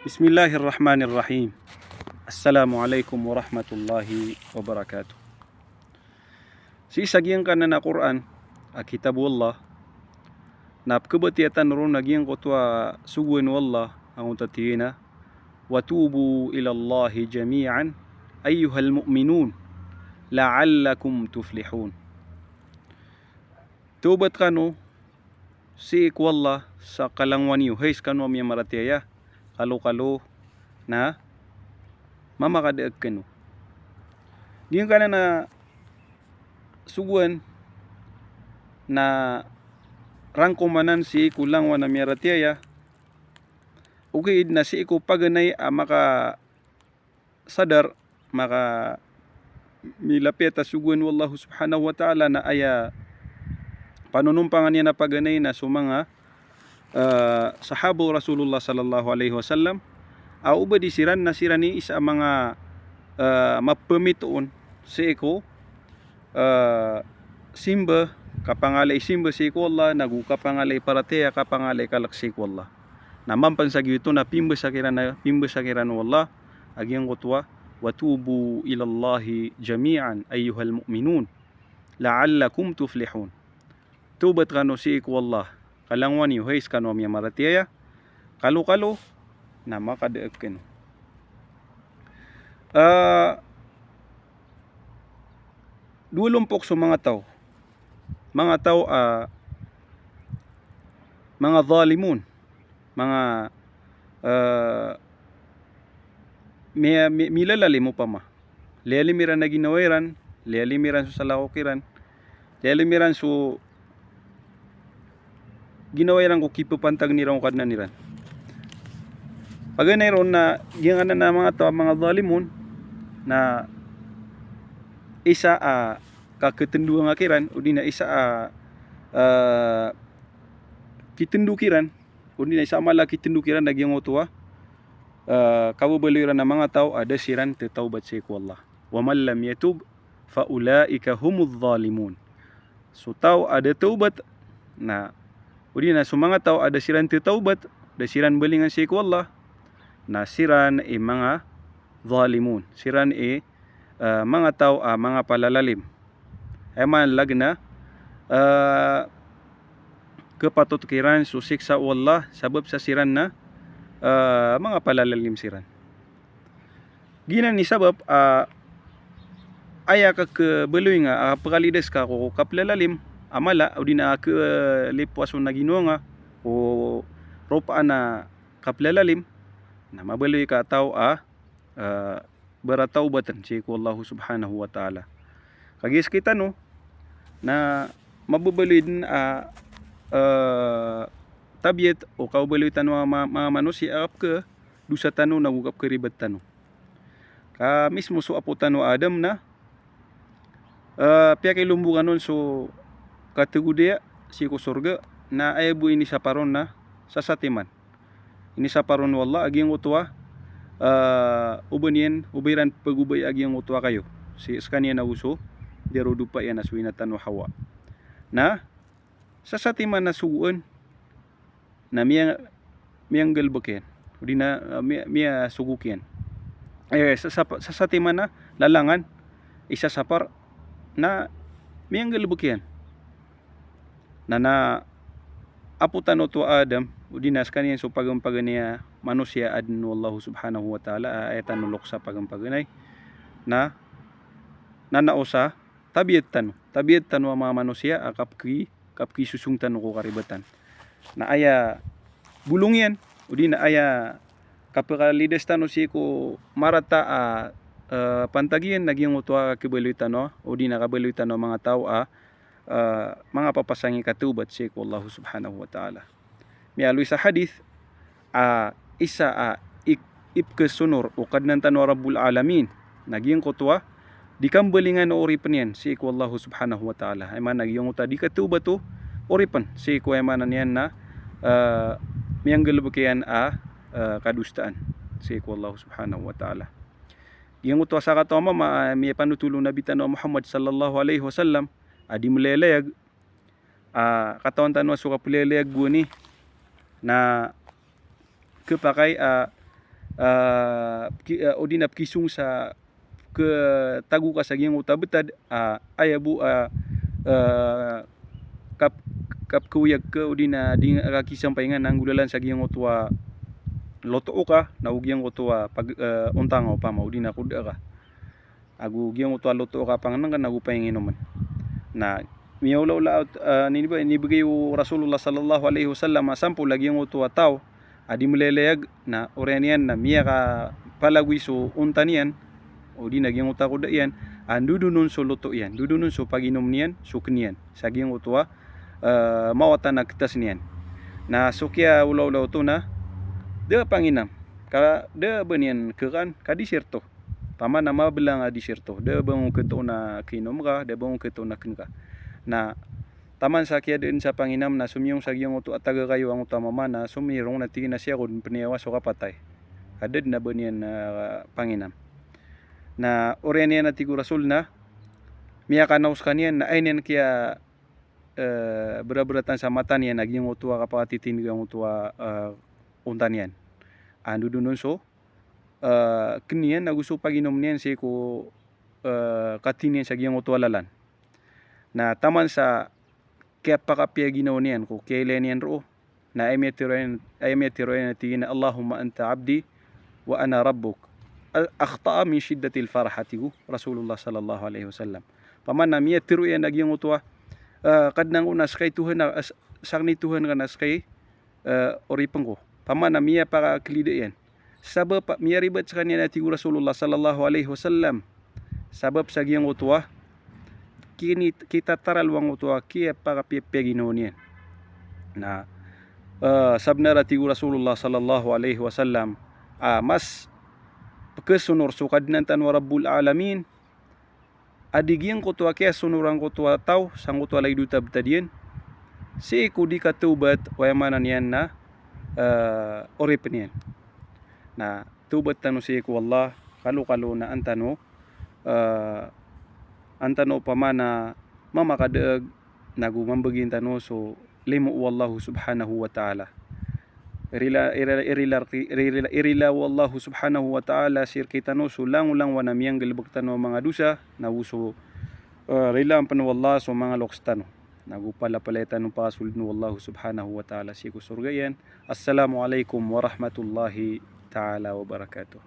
Bismillahirrahmanirrahim. Assalamualaikum warahmatullahi wabarakatuh. Si sagiang kana na Quran, kitabullah, na kabatiatan ron nagiang kutwa suguin wallah ang utatina, watubu ilallahi jami'an ayyuhal mu'minun la'allakum tuflihun. Tubat kanu si ikwallah sa kalangwaniyo hays kanu amya maratiyaya kalo na mamakadaag kanu. Diyan ka na suguan na rangkumanan si kulang wana miyaratiyaya ukiid na si iku paganay maka sadar maka milapeta suguan wallahu subhanahu wa ta'ala na aya panunumpangan niya na paganay na sumanga sahabo Rasulullah sallallahu alaihi wasallam au ba disiran na sirani isa mga mapamitoon si iko simba kapangalay simba si iko Allah nagu kapangalay parateya kapangalay kalaksi ko Allah na mampansagi ito na pimba sakiran wallah agyang kutwa watubu ilallahi jami'an ayyuhal mu'minun la'allakum tuflihun. Tubat kanu si iko Allah kalangwan yu hays kanu amya maratiyaya kalo na makadaag kanu. Dulumpok sa mga tao mga zalimun, mga milalalim mo pa ma lelimiran na ginawiran, lelimiran sa salakokiran, lelimiran su ginawiran ko kipupantag nirang kad na niran. Paganay ron na yung na mga tao mga zalimun na isa kaketendu nga kiran o di na isa kitindukiran o di na isa mala kitindukiran nagyang otuwa kababaliran na mga tao ada siran tetaubat sa iku Allah wa man lam yatub fa ulaika humudz zalimun. So tao ada taubat na o di na so mga tao ada siran tetaubat da siran balingan sa iku Allah na siran mga zalimun, siran mga tao mga palalalim ay man na kapatot kiran susiksa wallah sabab sa siran na mga palalalim siran. Ginan ni sabab aya ka kebeloy nga pakalides ka ko kaplalalim amala o di na lipwason na Ginoo nga o ropa na kaplalalim na mabeloy ka tao barataubatan si ko Allah subhanahu wa ta'ala. Kagis kita no na mabubeloy din tabiat o kaubeloy tanu mga manusia ka dusa tanu nagugap keribat tanu. Ka mismo so apo tanu Adam na pia kay lumbukan nun so kategudya si ko surga na ay bu ini sa paron na sasatiman. Ini sa paron wallah agyang utwa ubiran pagubay agyang utwa kayo si skanya na uso dero dupa yan aswina tanu Hawa na sasatiman na suguan na miyang galbaken o di na miya sugukyan sasatiman na lalangan isa sapar na miyang galbaken na aputan o to Adam o di nas kaniyan so pagampaganiya manusia adn wallahu subhanahu wa ta'ala ayatan nulok sa pagampaganay na nausa tabiat tanu mga manusia kapki susung tanu ko karibatan na aya bulong yan o di na aya kapakalides tanu si ko marata pantagian nagyang utwa kabeloy tanu o di na kabeloy tanu mga tao mga papasangi katubat si ko Allah subhanahu wa ta'ala. Mialoy sa hadith isa ipkesunor o kadnan tanu Rabbul Alamin nagyang kutwa di kambalingan o oripan yan si ko Allah subhanahu wa ta'ala ay man nagyang uta di katubat o oripan si ko ay manan yan na miyang galbakian kadustaan si ko Allah subhanahu wa ta'ala. Yung utwa sa katoma may panutulong na bitan o Muhammad sallallahu alaihi wasallam adi melelayag katawan tanwa suka pelelayag guni na kepakai odinap kisung sa ke tagu ka sa giyang uta betad ayabu kap kap kuyag ke udina di kisang paingan nanggulalan sa giyang utwa loto ka na ugyang utwa pag untang pa ma udina kuda ka agu giyang utwa loto ka pangan kan nagu painginom na miyaulaw nibigay Rasulullah sallallahu alaihi wasallam sampu lagi yung utwa tao adi muleleag na oranian na miya ka palagwi so untanian o di nagyang uta ko da yan dudunon so luto yan dudunon so paginom niyan so kenian saging utwa mawatan nagtas niyan na sukya ulaw-ulaw to na de panginam ka de benian kekan ka diserto paman nama belang diserto de bang keto na kinom ka de bang keto na kenka na taman sa kya din sa panginam na sumiyong sa giyong uto at taga kayo ang utama mana sumirong na tingin na siya kung paniyawa so kapatay kadad na benian panginam na oranian na tigu Rasul na miya kanaus kanian na aynen kaya berat-beratan sa mata niya naging utua kapatitin yung utua untanian andu dunun so kenian nagusto paginom niyan si ko katinian sa giyang utua lalan na taman sa kaya pakapya ginaw niyan ko kailan niyan ro na ay metiroyan na tingin na Allahumma anta abdi wa ana rabbuk akhta'a min shiddatil farahatigu Rasulullah sallallahu alaihi wasallam paman na miya tiro yan nagyang utwa kadnang unas kay Tuhan na sakni Tuhan kanas kay oripeng ko paman na miya para klide yan sabab miya ribat sa kanya na tigu Rasulullah sallallahu alaihi wasallam sabab sa giyang utwa kini kita taralwang utwa kiya para piyaginaw niyan na sabna tigu Rasulullah sallallahu alaihi wasallam mas kesunur sukad nantan wa rabbul alamin adigiyang kutwa kaya sunurang kutwa tau sang kutwa lay dutab tadiyan si kudi katubat wayamanan yan na oripin yan na tubat tanu si ku Allah kalu na antano pamana mamakadaag nagumambagin tanu so limu wallahu subhanahu wa ta'ala irila wallahu subhanahu wa ta'ala sir kita no so lang wana miyang galibag tanu mga dusa na uso rila ang panu wallah so mga loks tanu nagupala paletan ng pasul no wallahu subhanahu wa ta'ala si ku surgayan assalamu alaikum warahmatullahi ta'ala wabarakatuh